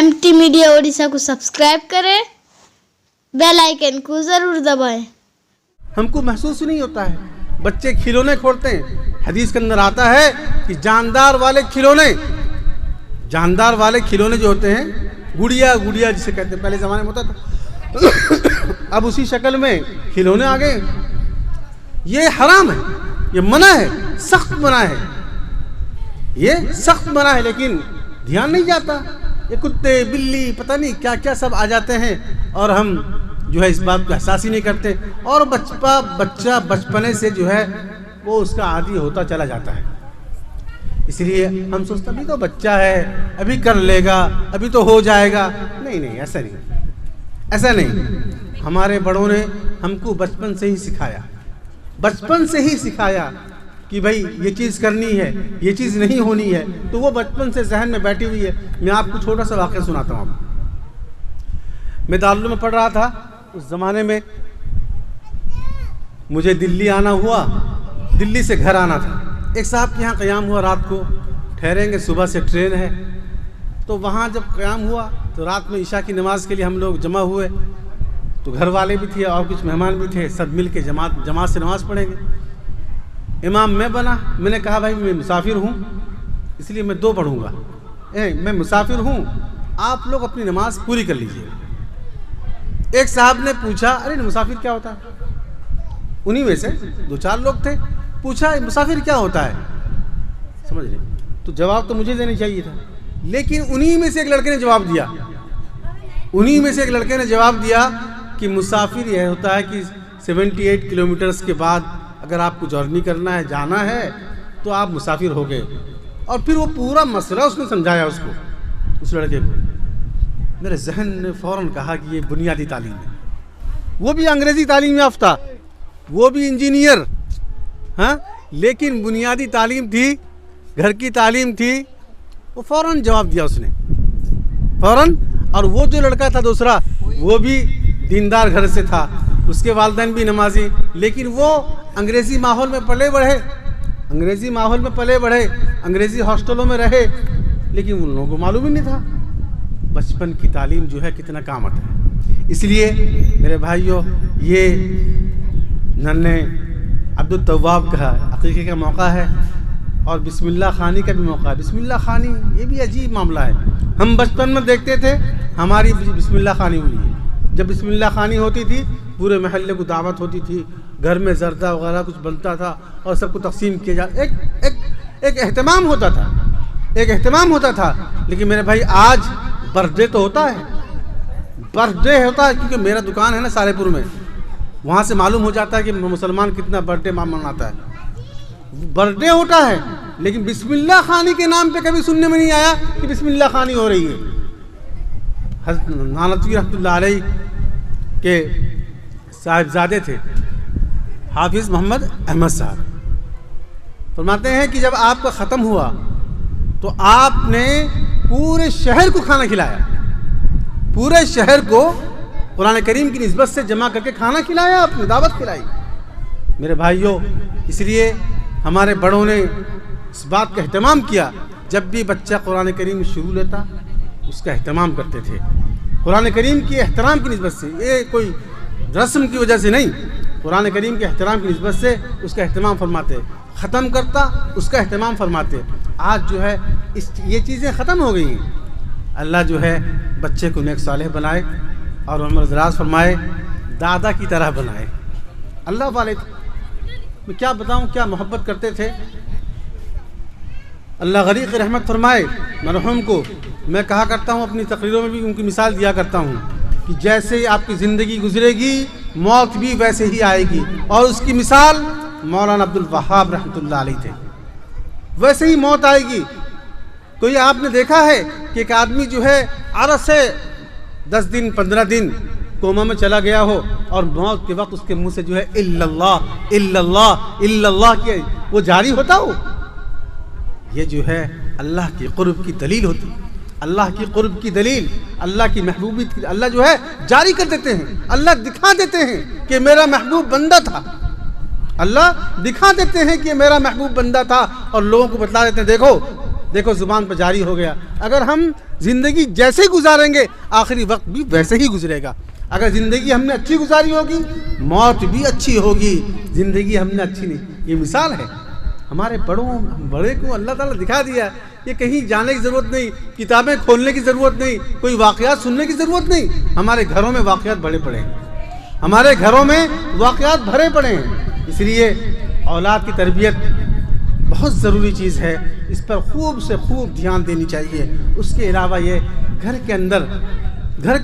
MT media Odisha को subscribe करें, bell icon को ज़रूर दबाएं। हमको महसूस ही नहीं होता है। बच्चे खिलौने खोलते हैं, हदीस के अंदर आता है कि जानदार वाले खिलौने जो होते हैं, गुड़िया जिसे कहते हैं, पहले ज़माने में होता था अब उसी शक्ल में खिलौने आ गए। ये हराम है, ये मना है, सख्त मना है, ये सख्त मना है, लेकिन ध्यान नहीं जाता। ये कुत्ते बिल्ली पता नहीं क्या क्या सब आ जाते हैं और हम जो है इस बात को एहसास ही नहीं करते। और बच्चा बचपने से जो है वो उसका आदी होता चला जाता है। इसलिए हम सोचते अभी तो बच्चा है, अभी कर लेगा, अभी तो हो जाएगा। नहीं, ऐसा नहीं। हमारे बड़ों ने हमको बचपन से ही सिखाया कि भाई ये चीज़ करनी है, ये चीज़ नहीं होनी है, तो वो बचपन से जहन में बैठी हुई है। मैं आपको छोटा सा वाक़या सुनाता हूँ। मैं दारुल में पढ़ रहा था, उस ज़माने में मुझे दिल्ली आना हुआ, दिल्ली से घर आना था। एक साहब के यहाँ क़याम हुआ, रात को ठहरेंगे, सुबह से ट्रेन है। तो वहाँ जब क़याम हुआ तो रात में इशा की नमाज़ के लिए हम लोग जमा हुए। तो घर वाले भी थे और कुछ मेहमान भी थे, सब मिल के जमात से नमाज़ पढ़ेंगे। इमाम मैं बना। मैंने कहा भाई मैं मुसाफिर हूँ, इसलिए मैं 2 पढ़ूँगा। मैं मुसाफिर हूँ, आप लोग अपनी नमाज़ पूरी कर लीजिए। एक साहब ने पूछा, अरे मुसाफिर क्या होता है? उन्हीं में से 2-4 लोग थे, पूछा मुसाफिर क्या होता है, समझ रहे? तो जवाब तो मुझे देना चाहिए था, लेकिन उन्हीं में से एक लड़के ने जवाब दिया कि मुसाफिर यह होता है कि 78 किलोमीटर्स के बाद अगर आपको जर्नी करना है, जाना है, तो आप मुसाफिर हो गए। और फिर वो पूरा मसला उसने समझाया उसको, उस लड़के को। मेरे जहन ने फ़ौरन कहा कि ये बुनियादी तालीम है। वो भी अंग्रेज़ी तालीम याफ्ता, वो भी इंजीनियर, हाँ, लेकिन बुनियादी तालीम थी, घर की तालीम थी। वो फ़ौरन जवाब दिया उसने, फ़ौरन। और वो जो लड़का था दूसरा, वो भी दीनदार घर से था, उसके वालिदैन भी नमाजी, लेकिन वो अंग्रेज़ी माहौल में पले बढ़े, अंग्रेज़ी हॉस्टलों में रहे, लेकिन उन लोगों को मालूम ही नहीं था बचपन की तालीम जो है कितना काम आता है। इसलिए मेरे भाइयों, ये नन्हे अब्दुल तव्वाब का अक़ीक़े का मौका है और बिस्मिल्लाह खानी का भी मौका है। बिस्मिल्लाह खानी ये भी अजीब मामला है। हम बचपन में देखते थे, हमारी बिस्मिल्लाह खानी हुई है। जब बिस्मिल्लाह खानी होती थी, पूरे महल्ले को दावत होती थी, घर में जर्दा वगैरह कुछ बनता था और सबको तकसीम किया जाता, एक एहतमाम होता था। लेकिन मेरे भाई आज बर्थडे तो होता है, क्योंकि मेरा दुकान है ना सालेपुर में, वहाँ से मालूम हो जाता है कि मुसलमान कितना बर्थडे मनाता है। बर्थडे होता है, लेकिन बिस्मिल्लाह खानी के नाम पे कभी सुनने में नहीं आया कि बिस्मिल्लाह खानी हो रही है। हज़रत नानवी रहमतुल्लाह अलैह के साहिबजादे थे, हाफिज़ मोहम्मद अहमद साहब, फरमाते हैं कि जब आपका ख़त्म हुआ तो आपने पूरे शहर को खाना खिलाया, पूरे शहर को कुरान करीम की निस्बत से जमा करके खाना खिलाया, आपने दावत खिलाई। मेरे भाइयों, इसलिए हमारे बड़ों ने इस बात का एहतमाम किया, जब भी बच्चा कुरान करीम शुरू लेता उसका एहतमाम करते थे, कुरान करीम की एहतराम की निस्बत से, ये कोई रस्म की वजह से नहीं, कुरान करीम के एहतराम की निस्बत से उसका एहतमाम फरमाते। ख़त्म करता उसका एहतमाम फरमाते। आज जो है ये चीज़ें ख़त्म हो गई हैं। अल्लाह जो है बच्चे को नेक सालेह बनाए और उम्र दराज फरमाए, दादा की तरह बनाए। अल्लाह वाले मैं क्या बताऊँ, क्या मोहब्बत करते थे। अल्लाह गरीक़ रहमत फरमाए मरहूम को। मैं कहा करता हूँ, अपनी तकरीरों में भी उनकी मिसाल दिया करता हूँ कि जैसे ही आपकी ज़िंदगी गुजरेगी, मौत भी वैसे ही आएगी। और उसकी मिसाल मौलाना अब्दुल वहाब रहमतुल्लाह अलैह थे। वैसे ही मौत आएगी। कोई आपने देखा है कि एक आदमी जो है अरस से 10 दिन 15 दिन कोमा में चला गया हो और मौत के वक्त उसके मुंह से जो है इल्लल्लाह इल्लल्लाह इल्लल्लाह के वो जारी होता हो? ये जो है अल्लाह की क़ुर्ब की दलील होती, अल्लाह की क़ुर्ब की दलील, अल्लाह की महबूबियत की, अल्लाह जो है जारी कर देते हैं, अल्लाह दिखा देते हैं कि मेरा महबूब बंदा था। अल्लाह दिखा देते हैं कि मेरा महबूब बंदा था और लोगों को बतला देते हैं, देखो دیکھو زبان پر جاری ہو گیا. اگر ہم زندگی جیسے گزاریں گے آخری وقت بھی ویسے ہی گزرے گا. اگر زندگی ہم نے اچھی گزاری ہوگی موت بھی اچھی ہوگی. زندگی ہم نے اچھی نہیں, یہ مثال ہے ہمارے بڑے کو اللہ تعالیٰ دکھا دیا. یہ کہیں جانے کی ضرورت نہیں, کتابیں کھولنے کی ضرورت نہیں, کوئی واقعات سننے کی ضرورت نہیں. ہمارے گھروں میں واقعات بھرے پڑے ہیں, ہمارے گھروں میں واقعات بھرے پڑے ہیں. اس لیے اولاد کی تربیت بہت ضروری چیز ہے, اس پر خوب سے خوب دھیان دینی چاہیے. اس کے علاوہ یہ گھر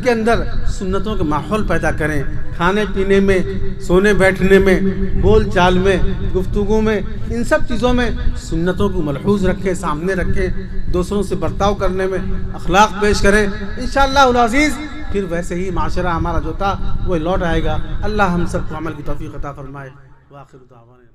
کے اندر سنتوں کا ماحول پیدا کریں. کھانے پینے میں, سونے بیٹھنے میں, بول چال میں, گفتگو میں, ان سب چیزوں میں سنتوں کو ملحوظ رکھیں, سامنے رکھیں. دوسروں سے برتاؤ کرنے میں اخلاق پیش کریں. انشاءاللہ العزیز پھر ویسے ہی معاشرہ ہمارا جو تھا وہ لوٹ آئے گا. اللہ ہم سب کو عمل کی توفیق عطا فرمائے. وآخر دعوانا